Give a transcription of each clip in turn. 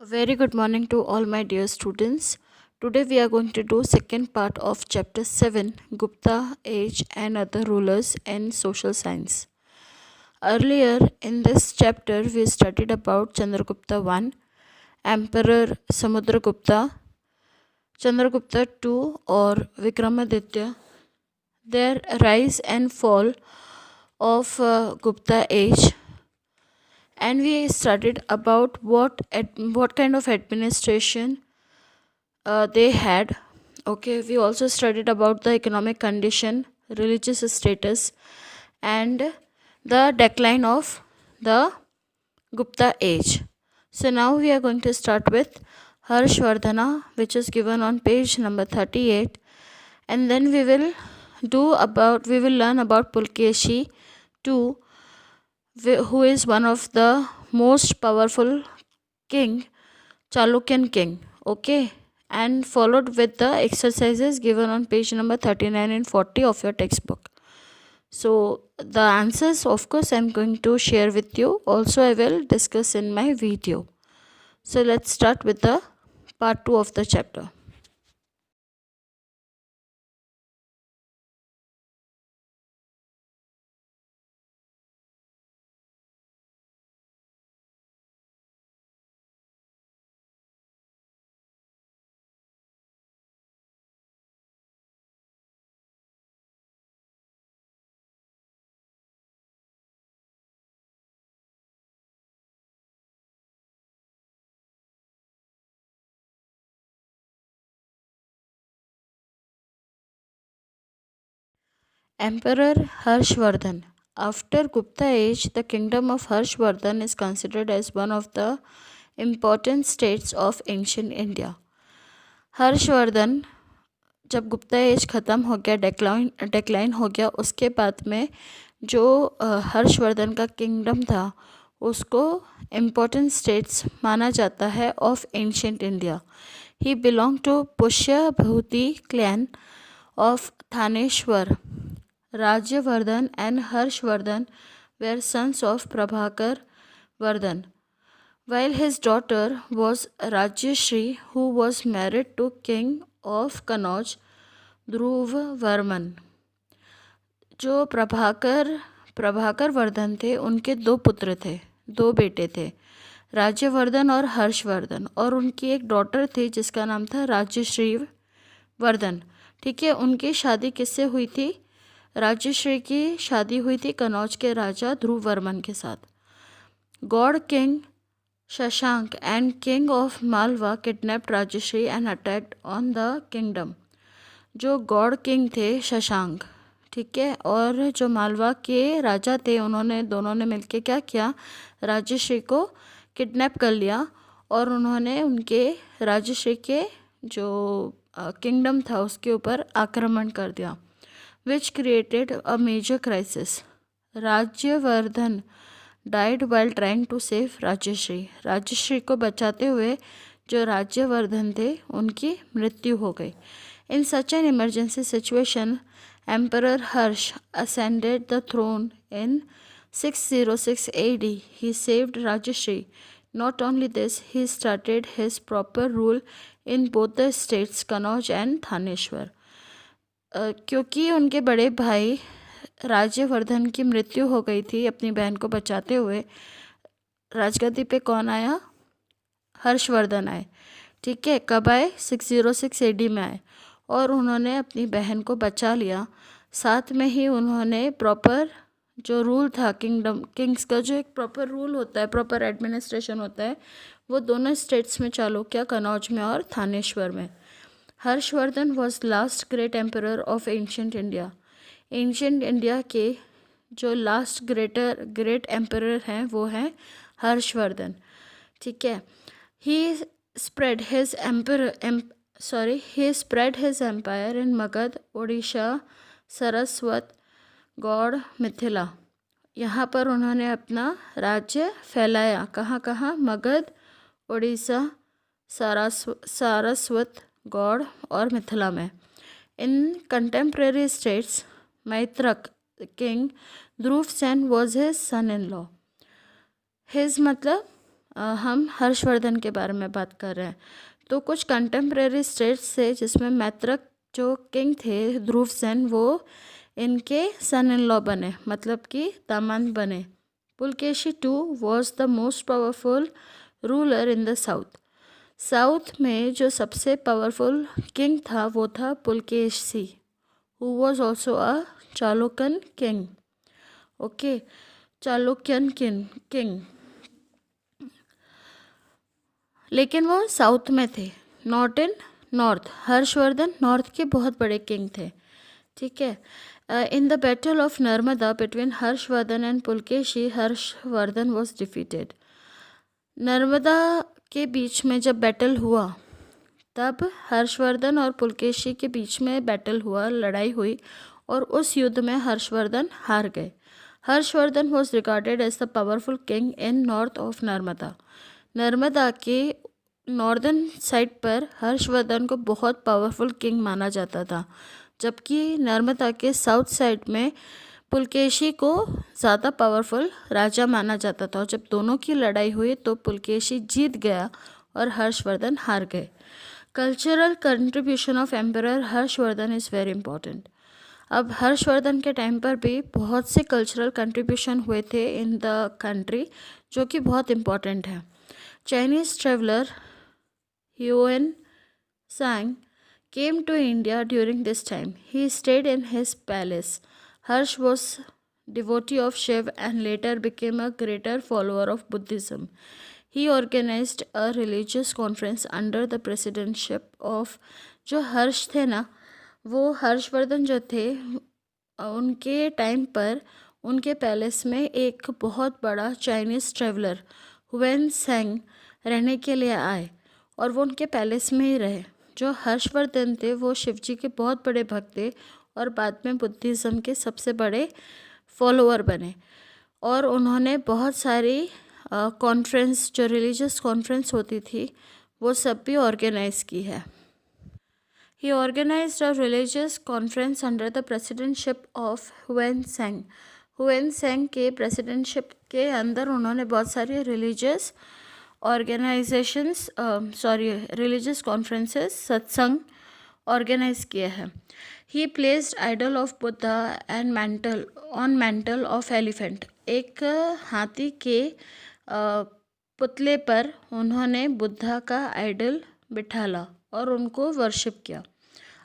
A very good morning to all my dear students. Today we are going to do second part of chapter 7, Gupta Age and other rulers in social science. Earlier in this chapter we studied about Chandragupta I, Emperor Samudragupta, Chandragupta II or Vikramaditya, their rise and fall of Gupta age, and we studied about what kind of administration they had. Okay, we also studied about the economic condition, religious status, and the decline of the Gupta age. So now we are going to start with Harshvardhana, which is given on page number 38, and then we will learn about Pulkeshi too, who is one of the most powerful king, Chalukyan king. Okay, and followed with the exercises given on page number 39 and 40 of your textbook. So the answers, of course, I'm going to share with you. Also, I will discuss in my video. So let's start with the part 2 of the chapter. Emperor Harshvardhan. After Gupta age, the kingdom of Harshvardhan is considered as one of the important states of ancient India. Harshvardhan जब Gupta as ख़त्म हो गया, decline हो गया, उसके बाद में जो हर्षवर्धन का किंगडम था उसको इम्पोर्टेंट स्टेट्स माना जाता है of ancient India. He belong to Pushyabhuti clan of Thaneshwar. Rajyavardhan and Harshavardhan were sons of Prabhakar Vardhan, while his daughter was Rajyashri, who was married to King of Kannauj, ध्रुव वर्मन. जो प्रभाकर वर्धन थे, उनके दो पुत्र थे, दो बेटे थे, राज्यवर्धन और हर्षवर्धन, और उनकी एक डॉटर थी जिसका नाम था राज्यश्री वर्धन. ठीक है, उनकी शादी किससे हुई थी? राज्यश्री की शादी हुई थी कन्नौज के राजा ध्रुव वर्मन के साथ. Gaud king Shashank and king of Malwa kidnapped Rajshri and attacked on the kingdom. जो गॉड किंग थे शशांक, ठीक है, और जो मालवा के राजा थे, उन्होंने दोनों ने मिलके क्या किया? राजश्री को किडनैप कर लिया और उन्होंने उनके राजश्री के जो किंगडम था उसके ऊपर आक्रमण कर दिया, which created a major crisis. Rajyavardhan died while trying to save Rajshri. Rajshri को बचाते हुए जो राज्यवर्धन थे उनकी मृत्यु हो गई. In such an emergency situation, emperor Harsh ascended the throne in 606 AD. He saved Rajashri. Not only this, he started his proper rule in both the states Kannauj and Thaneshwar. क्योंकि उनके बड़े भाई राज्यवर्धन की मृत्यु हो गई थी अपनी बहन को बचाते हुए, राजगद्दी पे कौन आया? हर्षवर्धन आए. ठीक है, कब आए? 606 AD में आए और उन्होंने अपनी बहन को बचा लिया. साथ में ही उन्होंने प्रॉपर जो रूल था किंग्स का, जो एक प्रॉपर रूल होता है, प्रॉपर एडमिनिस्ट्रेशन होता है, वो दोनों स्टेट्स में चालू किया, कन्नौज में और थानेश्वर में. Harshvardhan was last great emperor of ancient India. Ancient India के जो लास्ट ग्रेट एम्परर हैं वो हैं हर्षवर्धन. ठीक है. He spread his empire in Magadh, Odisha, Saraswat, Gauda, Mithila. यहाँ पर उन्होंने अपना राज्य फैलाया. कहाँ कहाँ? मगध, ओडिशा, सारस्वत, गौड़ और मिथिला में. इन contemporary states, Maitraka king Dhruv Sen was his son in law. His मतलब हम हर्षवर्धन के बारे में बात कर रहे हैं। तो कुछ कंटेम्प्रेरी स्टेट्स थे जिसमें मैत्रक जो किंग थे ध्रुवसेन, वो इनके सन इन लॉ बने, मतलब कि दामाद बने। Pulakeshi two was the most powerful ruler in the south में जो सबसे पावरफुल किंग था वो था Pulakeshi, who was also a Chalukyan king. Okay, Chalukyan king, लेकिन वो साउथ में थे, not in north. Harshavardhan north के बहुत बड़े किंग थे, ठीक है। In the battle of Narmada between Harshavardhan and Pulakeshi, Harshavardhan was defeated. Narmada के बीच में जब बैटल हुआ तब हर्षवर्धन और पुलकेशी के बीच में बैटल हुआ, लड़ाई हुई, और उस युद्ध में हर्षवर्धन हार गए। Harshavardhan was regarded as the powerful king in north of Narmada. Narmada के नॉर्दर्न साइड पर हर्षवर्धन को बहुत पावरफुल किंग माना जाता था, जबकि नर्मदा के साउथ साइड में पुलकेशी को ज़्यादा पावरफुल राजा माना जाता था। और जब दोनों की लड़ाई हुई तो पुलकेशी जीत गया और हर्षवर्धन हार गए। Cultural contribution of emperor Harshvardhan is very important. अब हर्षवर्धन के टाइम पर भी बहुत से कल्चरल कंट्रीब्यूशन हुए थे इन द कंट्री, जो कि बहुत इम्पॉर्टेंट है। चाइनीज़ ट्रेवलर ह्यूएन सांग came to India during this time. He stayed in his palace. Harsh was devotee of Shiv and later became a greater follower of Buddhism. He organized a religious conference under the presidency of जो हर्ष थे ना, वो हर्षवर्धन जो थे उनके time पर उनके palace में एक बहुत बड़ा चाइनीज़ ट्रेवलर हुएन सांग रहने के लिए आए और वो उनके पैलेस में ही रहे। जो हर्षवर्धन थे वो शिवजी के बहुत बड़े भक्त थे और बाद में बुद्धिज़्म के सबसे बड़े फॉलोअर बने, और उन्होंने बहुत सारी कॉन्फ्रेंस, जो रिलीजियस कॉन्फ्रेंस होती थी, वो सब भी ऑर्गेनाइज की है। He organised a religious conference under the presidentship of Hiuen Tsang. Hiuen Tsang के प्रेसिडेंटशिप के अंदर उन्होंने बहुत सारे religious religious conferences, satsang organise किए हैं। He placed idol of Buddha and mantle of elephant. एक हाथी के पुतले पर उन्होंने बुद्धा का आइडल बिठाला और उनको वर्शिप किया।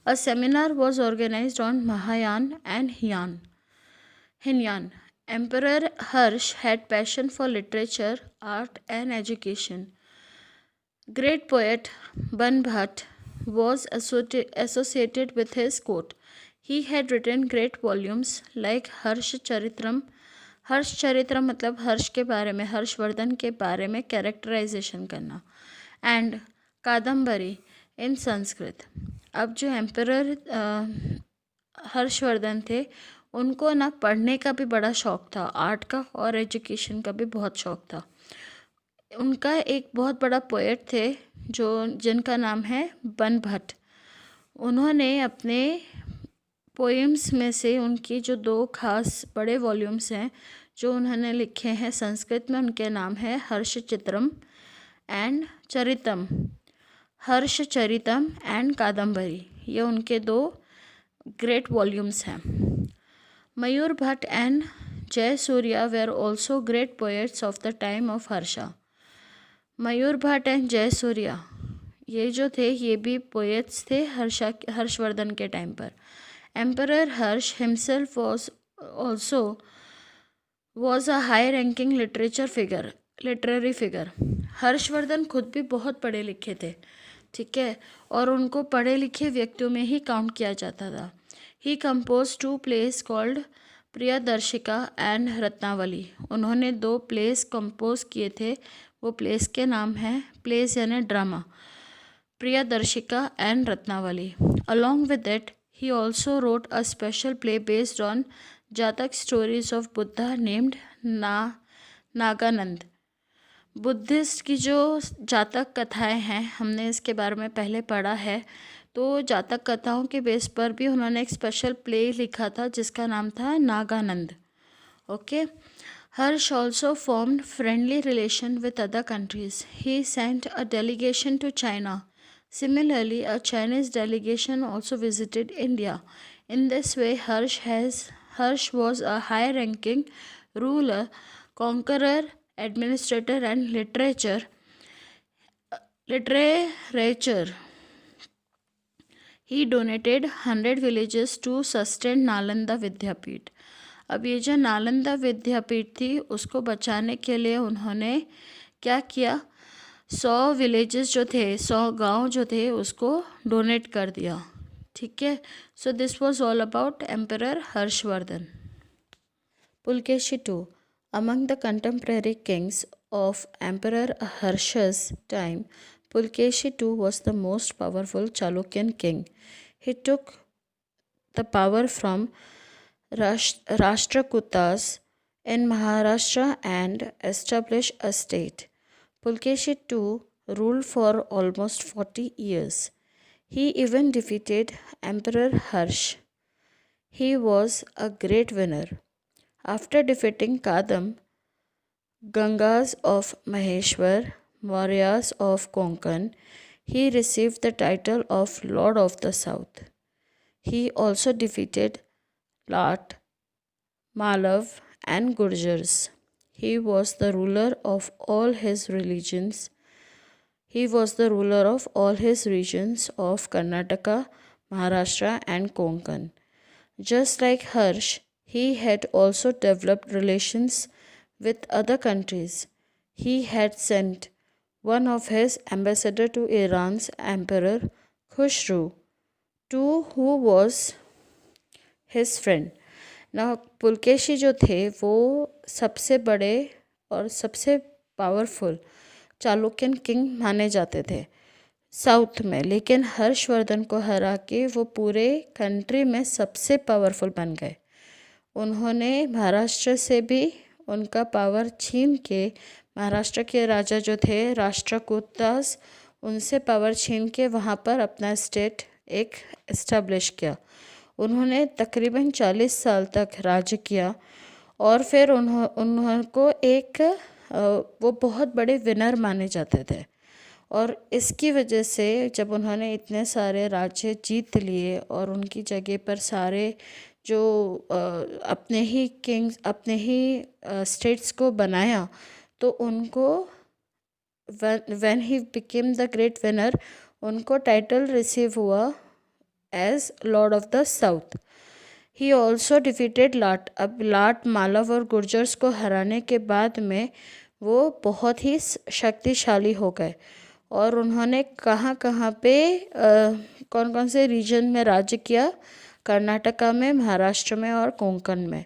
A seminar was organised on Mahayana and Hinayana. Emperor Harsh had passion for literature, art and education. Great poet Banbhat was associated with his court. He had written great volumes like Harsh Charitram. हर्ष चरित्र मतलब हर्ष के बारे में, हर्षवर्धन के बारे में characterisation करना, and Kadambari इन संस्कृत। अब जो एम्परर हर्षवर्धन थे उनको ना पढ़ने का भी बड़ा शौक़ था, आर्ट का और एजुकेशन का भी बहुत शौक़ था। उनका एक बहुत बड़ा पोएट थे जिनका नाम है बनभट्ट। उन्होंने अपने पोएम्स में से उनकी जो 2 खास बड़े वॉल्यूम्स हैं जो उन्होंने लिखे हैं संस्कृत में, उनके नाम है हर्षचरितम एंड कादम्बरी। ये उनके 2 ग्रेट वॉल्यूम्स हैं। Mayur Bhatt and Jayasurya were also great poets of the time of Harsha. Mayur Bhatt and Jayasurya ये जो थे ये भी पोएट्स थे हर्षवर्धन के टाइम पर। Emperor Harsh himself was a high ranking literary figure. Harshvardhan खुद भी बहुत पढ़े लिखे थे, ठीक है, और उनको पढ़े लिखे व्यक्तियों में ही काउंट किया जाता था। He compose 2 plays called Priyadarshika and Ratnavali. उन्होंने 2 प्लेस कंपोज किए थे, वो प्लेस के नाम हैं, प्लेस यानी drama, Priyadarshika and Ratnavali. Along with it he also wrote a special play based on Jataka stories of Buddha named Nagananda. Buddhist की जो जातक कथाएं हैं हमने इसके बारे में पहले पढ़ा है, तो जातक कथाओं के बेस पर भी उन्होंने एक स्पेशल प्ले लिखा था जिसका नाम था Naganand. Okay, Harsh also formed friendly relation with other countries. He sent a delegation to China. Similarly, a Chinese delegation also visited India. In this way, Harsh was a high-ranking ruler, conqueror, administrator, and literature. He donated 100 villages to sustain Nalanda विद्यापीठ. अब ये जो नालंदा विद्यापीठ थी उसको बचाने के लिए उन्होंने क्या किया, 100 विलेजेस जो थे, 100 गांव जो थे उसको डोनेट कर दिया. ठीक है. So this was all about emperor Harshvardhan. Pulkeshi II. Among the contemporary kings of Emperor Harsha's time, Pulkeshi II was the most powerful Chalukyan king. He took the power from Rashtrakutas in Maharashtra and established a state. Pulkeshi II ruled for almost 40 years. He even defeated Emperor Harsh. He was a great winner. After defeating Kadam, Gangas of Maheshwar, Mauryas of Konkan, he received the title of Lord of the South. He also defeated Lat, Malav, and Gurjars. He was the ruler of all his religions. He was the ruler of all his regions of Karnataka, Maharashtra, and Konkan. Just like Harsh, he had also developed relations with other countries. He had sent one of his ambassador to Iran's emperor Khusru, who was his friend. ना पुलकेशी जो थे वो सबसे बड़े और सबसे powerful Chalukyan king माने जाते थे साउथ में, लेकिन हर्षवर्धन को हरा के वो पूरे कंट्री में सबसे पावरफुल बन गए. उन्होंने महाराष्ट्र से भी उनका पावर छीन के, महाराष्ट्र के राजा जो थे राष्ट्रकूटास, उनसे पावर छीन के वहाँ पर अपना स्टेट एक इस्टेब्लिश किया. उन्होंने तकरीबन 40 साल तक राज किया और फिर उनको एक वो बहुत बड़े विनर माने जाते थे. और इसकी वजह से जब उन्होंने इतने सारे राज्य जीत लिए और उनकी जगह पर सारे जो अपने ही किंग्स, अपने ही स्टेट्स को बनाया, तो उनको when he became the great winner, उनको टाइटल रिसीव हुआ as lord of the south. He also defeated Lat. अब लाट, मालव और गुर्जर्स को हराने के बाद में वो बहुत ही शक्तिशाली हो गए और उन्होंने कहाँ कहाँ पे कौन कौन से रीजन में राज्य किया, कर्नाटका में, महाराष्ट्र में और कोंकण में.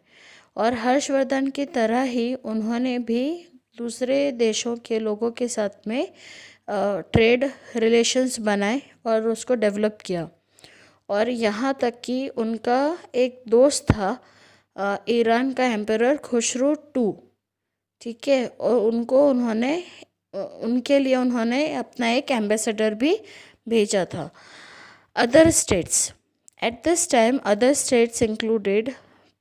और हर्षवर्धन की तरह ही उन्होंने भी दूसरे देशों के लोगों के साथ में ट्रेड रिलेशंस बनाए और उसको डेवलप किया. और यहाँ तक कि उनका एक दोस्त था ईरान का एम्परर खुसरो II. ठीक है. और उनके लिए उन्होंने अपना एक एम्बेसडर भी भेजा था. Other states. At this time, other states included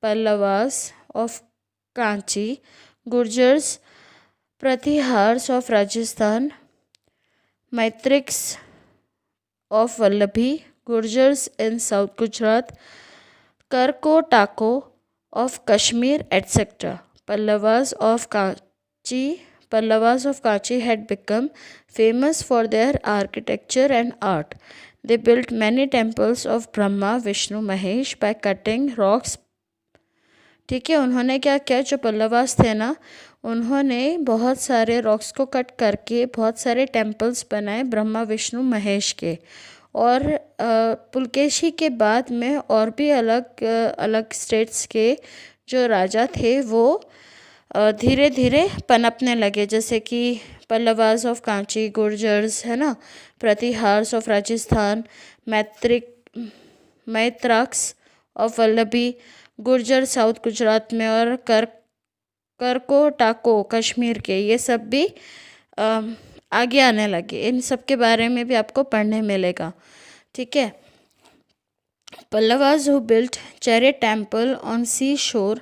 Pallavas of Kanchi, Gurjars, Pratihars of Rajasthan, Maitriks of Vallabhi, Gurjars in South Gujarat, Karkotako of Kashmir, etc. Pallavas of Kanchi had become famous for their architecture and art. They built many temples of Brahma, Vishnu, Mahesh by cutting rocks. ठीक है. उन्होंने क्या किया, जो पल्लवास थे ना, उन्होंने बहुत सारे रॉक्स को कट करके बहुत सारे टेम्पल्स बनाए ब्रह्मा, विष्णु, महेश के. और पुलकेशी के बाद में और भी अलग अलग स्टेट्स के जो राजा थे वो धीरे धीरे पनपने लगे, जैसे कि पल्लवास ऑफ कांची, गुर्जर्स है ना, Pratiharas of Rajasthan, Maitrakas of Vallabhi, Gurjar south Gujarat में और करकोटाको कश्मीर के, ये सब भी आगे आने लगे. इन सब के बारे में भी आपको पढ़ने मिलेगा. ठीक है. Pallavas who built chariot temple on sea shore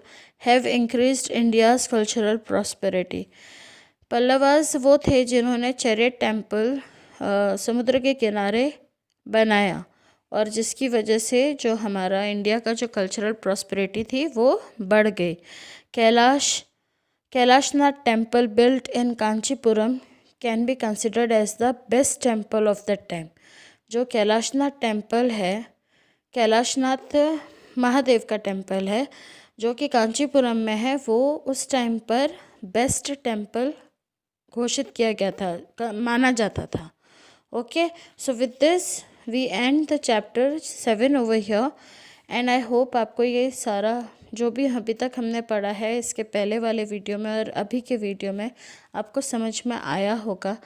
have increased India's cultural prosperity. Pallavas वो थे जिन्होंने चैरियट टेम्पल समुद्र के किनारे बनाया और जिसकी वजह से जो हमारा इंडिया का जो कल्चरल प्रॉस्पेरिटी थी वो बढ़ गई। Kailashnath temple built in Kanchipuram can be considered as the best temple of the time. जो कैलाशनाथ टेम्पल है, कैलाशनाथ महादेव का टेम्पल है जो कि कांचीपुरम में है, वो उस टाइम पर बेस्ट टेम्पल घोषित किया गया था, माना जाता था। Okay, so with this we end the chapter 7 over here and I hope आपको ये सारा जो भी अभी तक हमने पढ़ा है इसके पहले वाले वीडियो में और अभी के वीडियो में आपको समझ में आया होगा।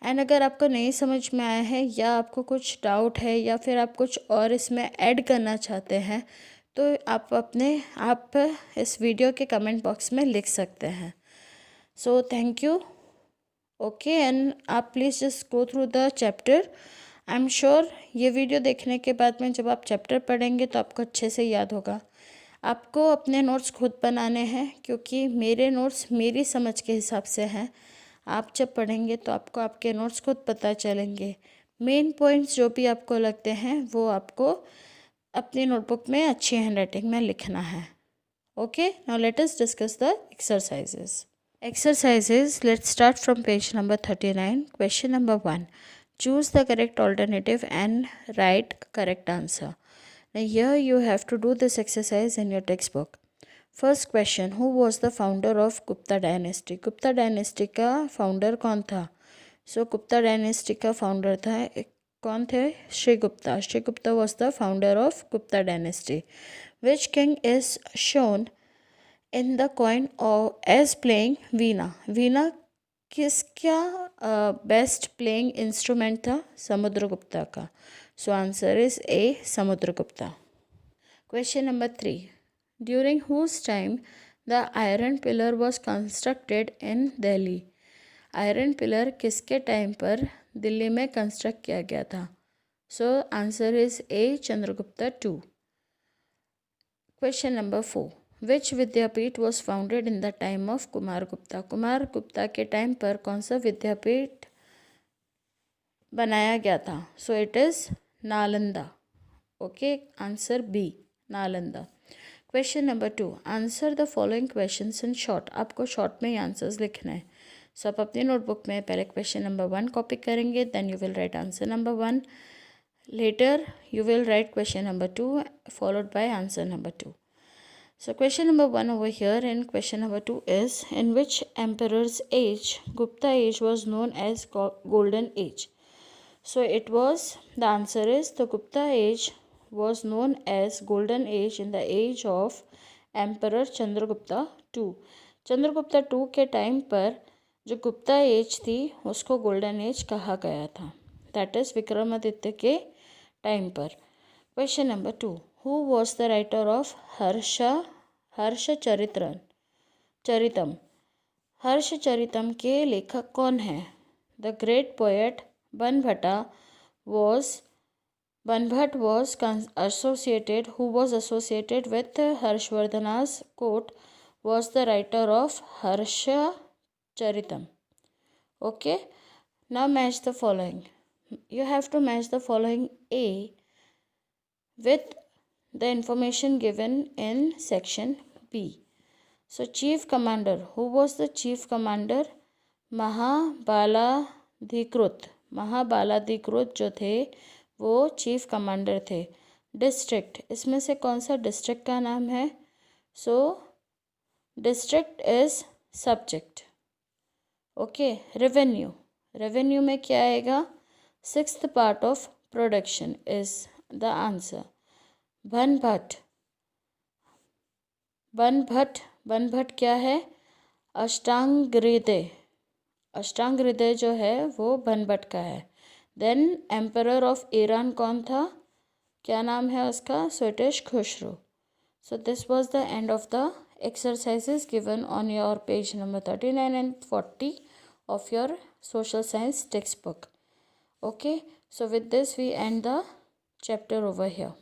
एंड अगर आपको नहीं समझ में आया है या आपको कुछ डाउट है या फिर आप कुछ और इसमें ऐड करना चाहते हैं तो आप इस वीडियो के कमेंट बॉक्स में लिख सकते हैं। So thank you. Okay, and आप please just go through the chapter. I am sure ये वीडियो देखने के बाद में जब आप चैप्टर पढ़ेंगे तो आपको अच्छे से याद होगा। आपको अपने नोट्स खुद बनाने हैं क्योंकि मेरे नोट्स मेरी समझ के हिसाब से हैं। आप जब पढ़ेंगे तो आपको आपके नोट्स खुद पता चलेंगे। मेन पॉइंट्स जो भी आपको लगते हैं वो आपको अपनी नोटबुक में अच्छी हैंडराइटिंग में लिखना है। Okay, now let us discuss the exercises. Exercises, let's start from page number 39. Question number 1. Choose the correct alternative and write correct answer. Now here you have to do this exercise in your textbook. First question, who was the founder of Gupta dynasty? Gupta dynasty का founder कौन था? So Gupta dynasty का founder था कौन थे? Sri Gupta. Sri Gupta was the founder of Gupta dynasty. Which king is shown in the coin as playing veena? Veena किसका best playing instrument था? समुद्रगुप्ता का। So answer is A, Samudragupta. Question number 3. During whose time the iron pillar was constructed in Delhi? Iron pillar किसके टाइम पर दिल्ली में construct किया गया था? So answer is A, Chandragupta 2. Question number 4. Which Vidyapeeth was founded in the time of Kumar Gupta? Kumar Gupta के time पर कौन सा विद्यापीठ बनाया गया था? So it is Nalanda. Okay, answer B, Nalanda. Question number 2. Answer the following questions in short. आपको शॉर्ट में ही आंसर्स लिखना है। सो आप अपनी नोटबुक में पहले क्वेश्चन नंबर 1 कॉपी करेंगे, then you will write answer number 1. Later you will write question number 2 followed by answer number 2. So question number 1 over here and question number 2 is, in which emperor's age Gupta age was known as golden age? So it was, the answer is the Gupta age was known as golden age in the age of emperor Chandragupta II. Chandragupta 2 के time पर जो Gupta as थी उसको golden age कहा गया था, that is Vikramaditya के time पर. Question number 2. Who was the writer of Harshacharitam? Harshacharitam के लेखक कौन है? The great poet Banabhatta was associated, who was associated with Harshvardhana's court, was the writer of Harshacharitam. Okay, now match the following. You have to match the following A with the information given in section B. So chief commander, who was the chief commander? महाबालाधिकृत जो थे वो chief commander थे. District, इसमें से कौन सा district का नाम है? So district is subject. Okay, revenue में क्या आएगा? 6th part of production is the answer. Banabhatta क्या है? अष्टांग हृदय जो है वो बनभट का है. देन एम्परर ऑफ ईरान कौन था? क्या नाम है उसका? So it is Khusro. So this was the end of the exercises given on your page number 39 and 40 of your social science textbook. Okay, so with this we end the chapter over here.